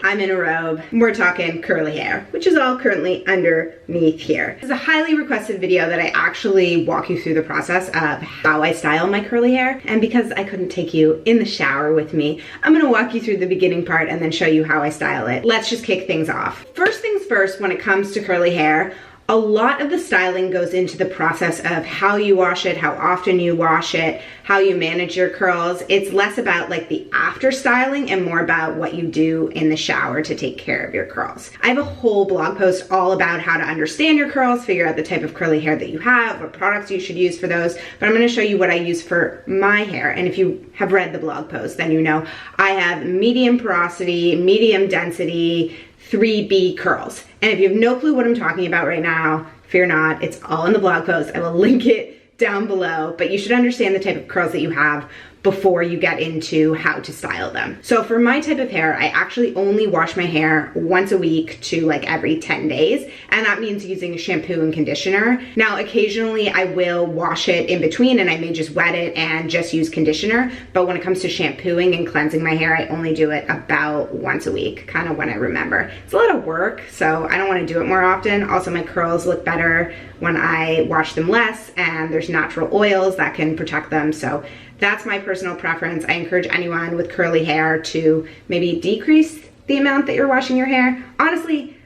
I'm in a robe. We're talking curly hair, which is all currently underneath here. This is a highly requested video that I actually walk you through the process of how I style my curly hair. And because I couldn't take you in the shower with me, I'm gonna walk you through the beginning part and then show you how I style it. Let's just kick things off. First things first, when it comes to curly hair, a lot of the styling goes into the process of how you wash it, how often you wash it, how you manage your curls. It's less about like the after styling and more about what you do in the shower to take care of your curls. I have a whole blog post all about how to understand your curls, figure out the type of curly hair that you have, what products you should use for those, but I'm gonna show you what I use for my hair. And if you have read the blog post, then you know I have medium porosity, medium density, 3B curls. And if you have no clue what I'm talking about right now, fear not, it's all in the blog post. I will link it down below, but you should understand the type of curls that you have before you get into how to style them. So for my type of hair, I actually only wash my hair once a week to like every 10 days. And that means using shampoo and conditioner. Now, occasionally I will wash it in between and I may just wet it and just use conditioner. But when it comes to shampooing and cleansing my hair, I only do it about once a week, kind of when I remember. It's a lot of work, so I don't want to do it more often. Also, my curls look better when I wash them less, and there's natural oils that can protect them. So that's my personal preference. I encourage anyone with curly hair to maybe decrease the amount that you're washing your hair. Honestly,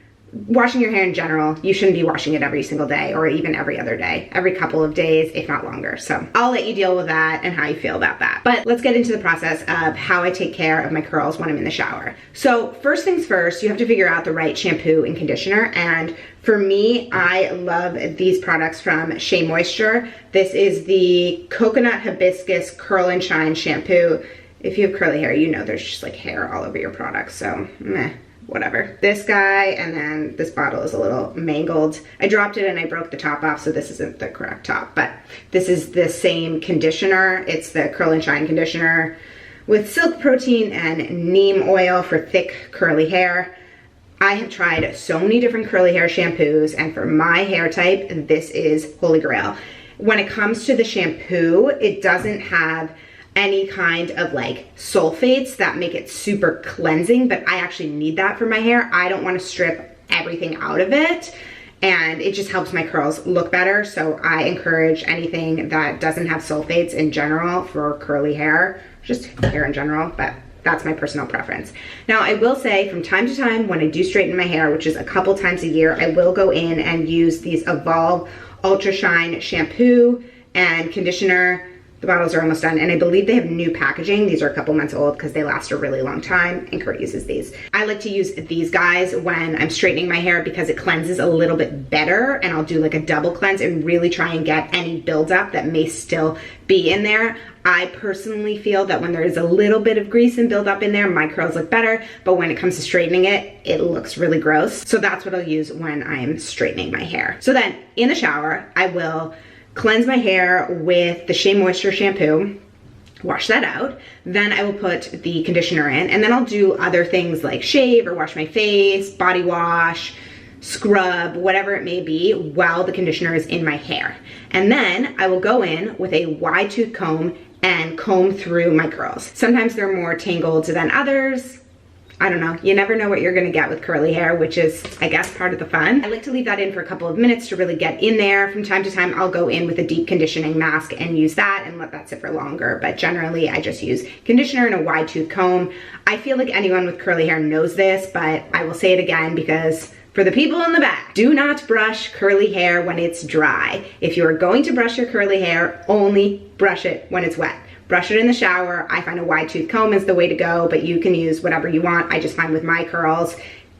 washing your hair in general, you shouldn't be washing it every single day or even every other day, every couple of days, if not longer. So I'll let you deal with that and how you feel about that. But let's get into the process of how I take care of my curls when I'm in the shower. So first things first, you have to figure out the right shampoo and conditioner. And for me, I love these products from Shea Moisture. This is the Coconut Hibiscus Curl and Shine Shampoo. If you have curly hair, you know there's just like hair all over your products, so meh. Whatever. This guy, and then this bottle is a little mangled. I dropped it and I broke the top off, so this isn't the correct top, but this is the same conditioner. It's the Curl and Shine conditioner with silk protein and neem oil for thick curly hair. I have tried so many different curly hair shampoos, and for my hair type, this is holy grail. When it comes to the shampoo, it doesn't have any kind of like sulfates that make it super cleansing, but I actually need that for my hair. I don't want to strip everything out of it, and it just helps my curls look better. So I encourage anything that doesn't have sulfates in general for curly hair, just hair in general, but that's my personal preference. Now, I will say from time to time when I do straighten my hair, which is a couple times a year, I will go in and use these Evolve Ultra Shine shampoo and conditioner. The bottles are almost done, and I believe they have new packaging. These are a couple months old because they last a really long time, and Kurt uses these. I like to use these guys when I'm straightening my hair because it cleanses a little bit better, and I'll do like a double cleanse and really try and get any buildup that may still be in there. I personally feel that when there is a little bit of grease and buildup in there, my curls look better, but when it comes to straightening it, it looks really gross. So that's what I'll use when I'm straightening my hair. So then in the shower, I will cleanse my hair with the Shea Moisture shampoo, wash that out. Then I will put the conditioner in, and then I'll do other things like shave or wash my face, body wash, scrub, whatever it may be, while the conditioner is in my hair. And then I will go in with a wide tooth comb and comb through my curls. Sometimes they're more tangled than others. I don't know, you never know what you're gonna get with curly hair, which is, I guess, part of the fun. I like to leave that in for a couple of minutes to really get in there. From time to time, I'll go in with a deep conditioning mask and use that and let that sit for longer. But generally, I just use conditioner and a wide tooth comb. I feel like anyone with curly hair knows this, but I will say it again because for the people in the back, do not brush curly hair when it's dry. If you are going to brush your curly hair, only brush it when it's wet. Brush it in the shower. I find a wide tooth comb is the way to go, but you can use whatever you want. I just find with my curls,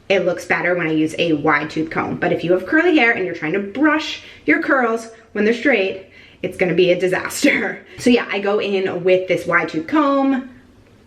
it looks better when I use a wide tooth comb. But if you have curly hair and you're trying to brush your curls when they're straight, it's gonna be a disaster. So yeah, I go in with this wide tooth comb,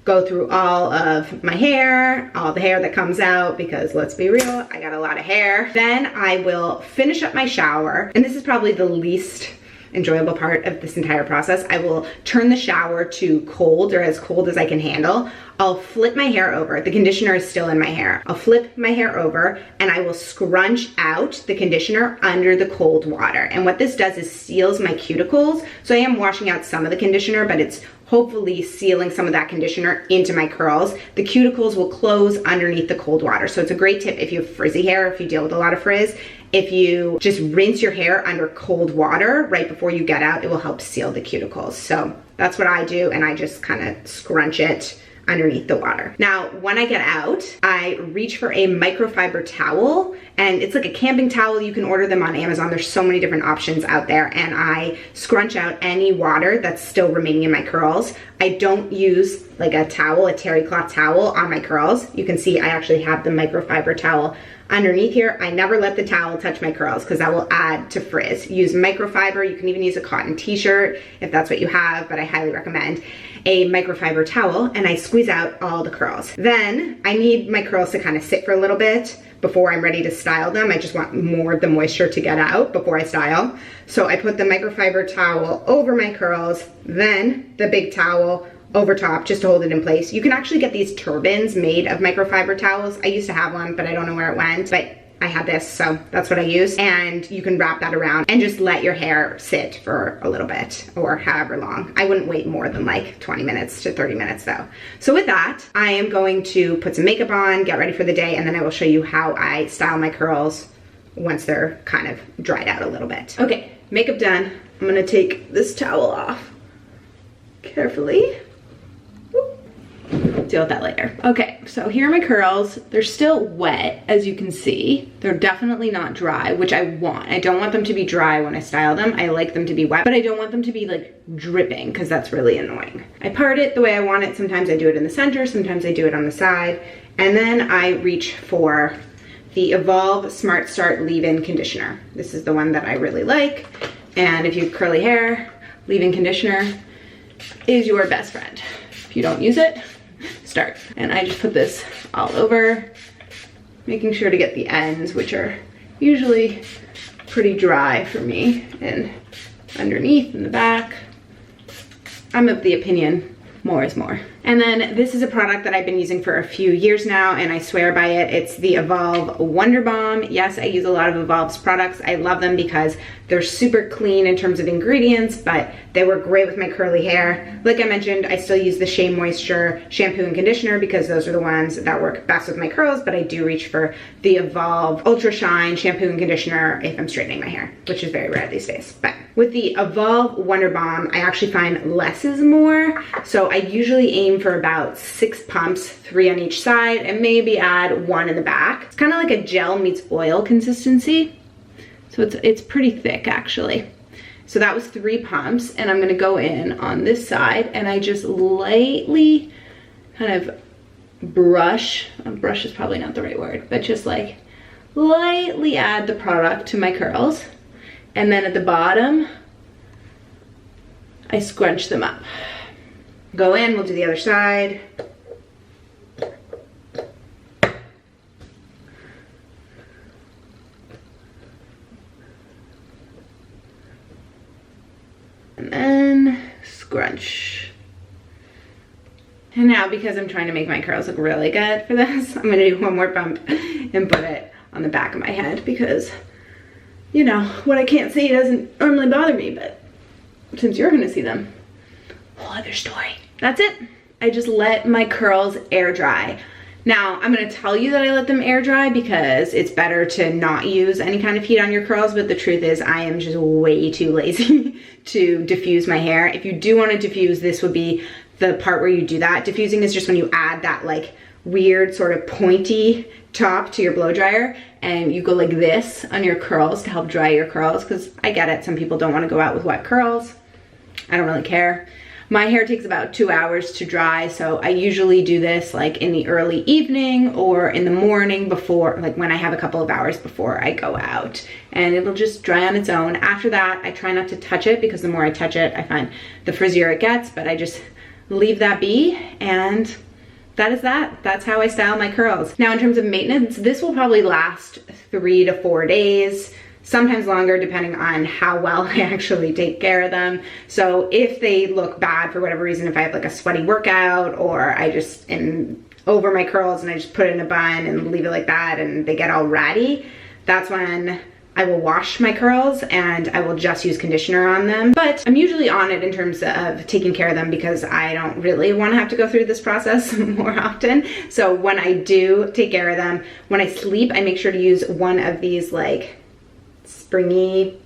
go through all of my hair, all the hair that comes out, because let's be real, I got a lot of hair. Then I will finish up my shower, and this is probably the least enjoyable part of this entire process. I will turn the shower to cold, or as cold as I can handle. I'll flip my hair over. The conditioner is still in my hair. I'll flip my hair over and I will scrunch out the conditioner under the cold water. And what this does is seals my cuticles. So I am washing out some of the conditioner, but it's hopefully sealing some of that conditioner into my curls. The cuticles will close underneath the cold water. So it's a great tip if you have frizzy hair, if you deal with a lot of frizz. If you just rinse your hair under cold water right before you get out, it will help seal the cuticles. So that's what I do, and I just kind of scrunch it underneath the water. Now, when I get out, I reach for a microfiber towel, and it's like a camping towel. You can order them on Amazon. There's so many different options out there, and I scrunch out any water that's still remaining in my curls. I don't use like a towel, a terry cloth towel on my curls. You can see I actually have the microfiber towel underneath here. I never let the towel touch my curls because that will add to frizz. Use microfiber. You can even use a cotton t-shirt if that's what you have, but I highly recommend a microfiber towel, and I squeeze out all the curls. Then I need my curls to kind of sit for a little bit before I'm ready to style them. I just want more of the moisture to get out before I style. So I put the microfiber towel over my curls, then the big towel over top just to hold it in place. You can actually get these turbans made of microfiber towels. I used to have one, but I don't know where it went, but I had this, so that's what I use. And you can wrap that around and just let your hair sit for a little bit or however long. I wouldn't wait more than like 20 minutes to 30 minutes though. So with that, I am going to put some makeup on, get ready for the day, and then I will show you how I style my curls once they're kind of dried out a little bit. Okay, makeup done. I'm gonna take this towel off carefully. Deal with that later. Okay, so here are my curls. They're still wet, as you can see. They're definitely not dry, which I want. I don't want them to be dry when I style them. I like them to be wet, but I don't want them to be like dripping because that's really annoying. I part it the way I want it. Sometimes I do it in the center, sometimes I do it on the side. And then I reach for the Evolve Smart Start Leave-In Conditioner. This is the one that I really like. And if you have curly hair, leave-in conditioner is your best friend. If you don't use it, start. And I just put this all over, making sure to get the ends, which are usually pretty dry for me, and underneath in the back. I'm of the opinion more is more. And then this is a product that I've been using for a few years now, and I swear by it. It's the Evolve Wonder Balm. Yes, I use a lot of Evolve's products. I love them because they're super clean in terms of ingredients, but they work great with my curly hair. Like I mentioned, I still use the Shea Moisture shampoo and conditioner because those are the ones that work best with my curls, but I do reach for the Evolve Ultra Shine shampoo and conditioner if I'm straightening my hair, which is very rare these days. But with the Evolve Wonder Balm, I actually find less is more. So I usually aim for about 6 pumps, 3 on each side, and maybe add 1 in the back. It's kind of like a gel meets oil consistency. So it's pretty thick actually. So that was 3 pumps, and I'm gonna go in on this side and I just lightly kind of brush is probably not the right word, but just like lightly add the product to my curls. And then at the bottom, I scrunch them up. Go in, we'll do the other side. And then scrunch. And now, because I'm trying to make my curls look really good for this, I'm gonna do 1 more pump and put it on the back of my head because, you know, what I can't see doesn't normally bother me, but since you're gonna see them, whole other story. That's it. I just let my curls air dry. Now, I'm gonna tell you that I let them air dry because it's better to not use any kind of heat on your curls, but the truth is I am just way too lazy to diffuse my hair. If you do wanna diffuse, this would be the part where you do that. Diffusing is just when you add that like weird sort of pointy top to your blow dryer and you go like this on your curls to help dry your curls, because I get it, some people don't wanna go out with wet curls. I don't really care. My hair takes about 2 hours to dry, so I usually do this like in the early evening or in the morning before, like when I have a couple of hours before I go out, and it'll just dry on its own. After that, I try not to touch it because the more I touch it, I find the frizzier it gets, but I just leave that be, and that is that. That's how I style my curls. Now, in terms of maintenance, this will probably last 3 to 4 days. Sometimes longer depending on how well I actually take care of them. So if they look bad for whatever reason, if I have like a sweaty workout or I just am over my curls and I just put it in a bun and leave it like that and they get all ratty, that's when I will wash my curls and I will just use conditioner on them. But I'm usually on it in terms of taking care of them because I don't really want to have to go through this process more often. So when I do take care of them, when I sleep, I make sure to use one of these like springy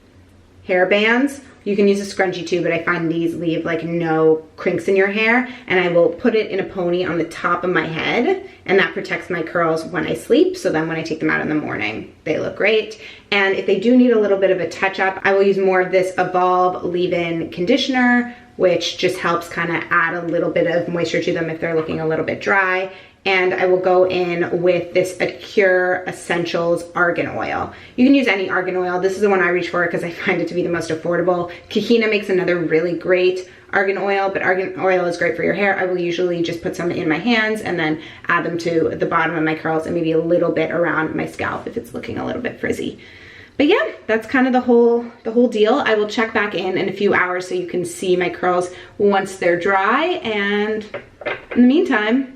hair bands. You can use a scrunchie too, but I find these leave like no crinks in your hair, and I will put it in a pony on the top of my head, and that protects my curls when I sleep, so then when I take them out in the morning, they look great. And if they do need a little bit of a touch up, I will use more of this Evolve leave-in conditioner, which just helps kind of add a little bit of moisture to them if they're looking a little bit dry. And I will go in with this HAIRCARE Essentials Argan Oil. You can use any argan oil. This is the one I reach for because I find it to be the most affordable. Kahina makes another really great argan oil, but argan oil is great for your hair. I will usually just put some in my hands and then add them to the bottom of my curls and maybe a little bit around my scalp if it's looking a little bit frizzy. But yeah, that's kind of the whole deal. I will check back in a few hours so you can see my curls once they're dry, and in the meantime,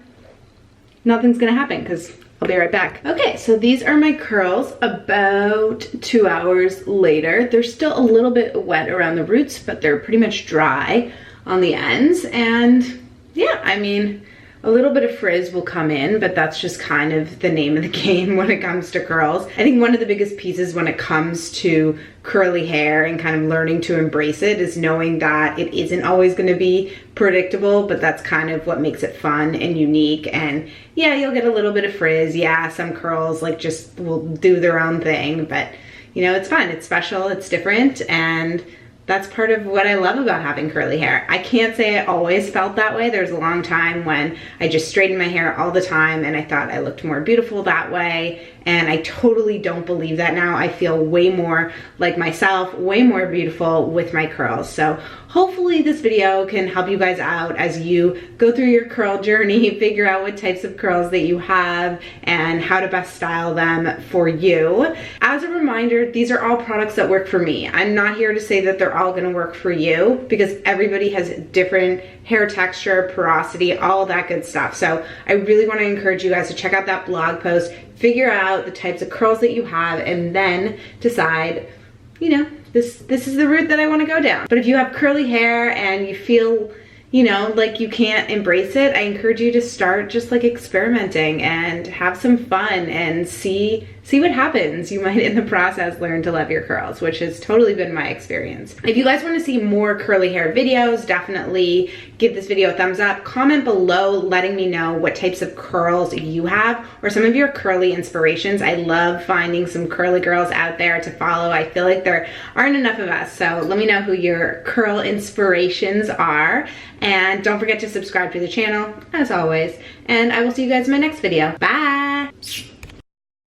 nothing's gonna happen because I'll be right back. Okay, so these are my curls about 2 hours later. They're still a little bit wet around the roots, but they're pretty much dry on the ends. And yeah, I mean, a little bit of frizz will come in, but that's just kind of the name of the game when it comes to curls. I think one of the biggest pieces when it comes to curly hair and kind of learning to embrace it is knowing that it isn't always going to be predictable, but that's kind of what makes it fun and unique. And yeah, you'll get a little bit of frizz. Yeah, some curls like just will do their own thing, but you know, it's fun, it's special, it's different, and that's part of what I love about having curly hair. I can't say I always felt that way. There's a long time when I just straightened my hair all the time and I thought I looked more beautiful that way. And I totally don't believe that now. I feel way more like myself, way more beautiful with my curls. So hopefully this video can help you guys out as you go through your curl journey, figure out what types of curls that you have and how to best style them for you. As a reminder, these are all products that work for me. I'm not here to say that they're all gonna work for you because everybody has different hair texture, porosity, all that good stuff. So I really wanna encourage you guys to check out that blog post, figure out the types of curls that you have, and then decide, you know, this is the route that I want to go down. But if you have curly hair and you feel, you know, like you can't embrace it, I encourage you to start just like experimenting and have some fun and see what happens. You might in the process learn to love your curls, which has totally been my experience. If you guys want to see more curly hair videos, definitely give this video a thumbs up. Comment below letting me know what types of curls you have or some of your curly inspirations. I love finding some curly girls out there to follow. I feel like there aren't enough of us, so let me know who your curl inspirations are. And don't forget to subscribe to the channel, as always. And I will see you guys in my next video. Bye!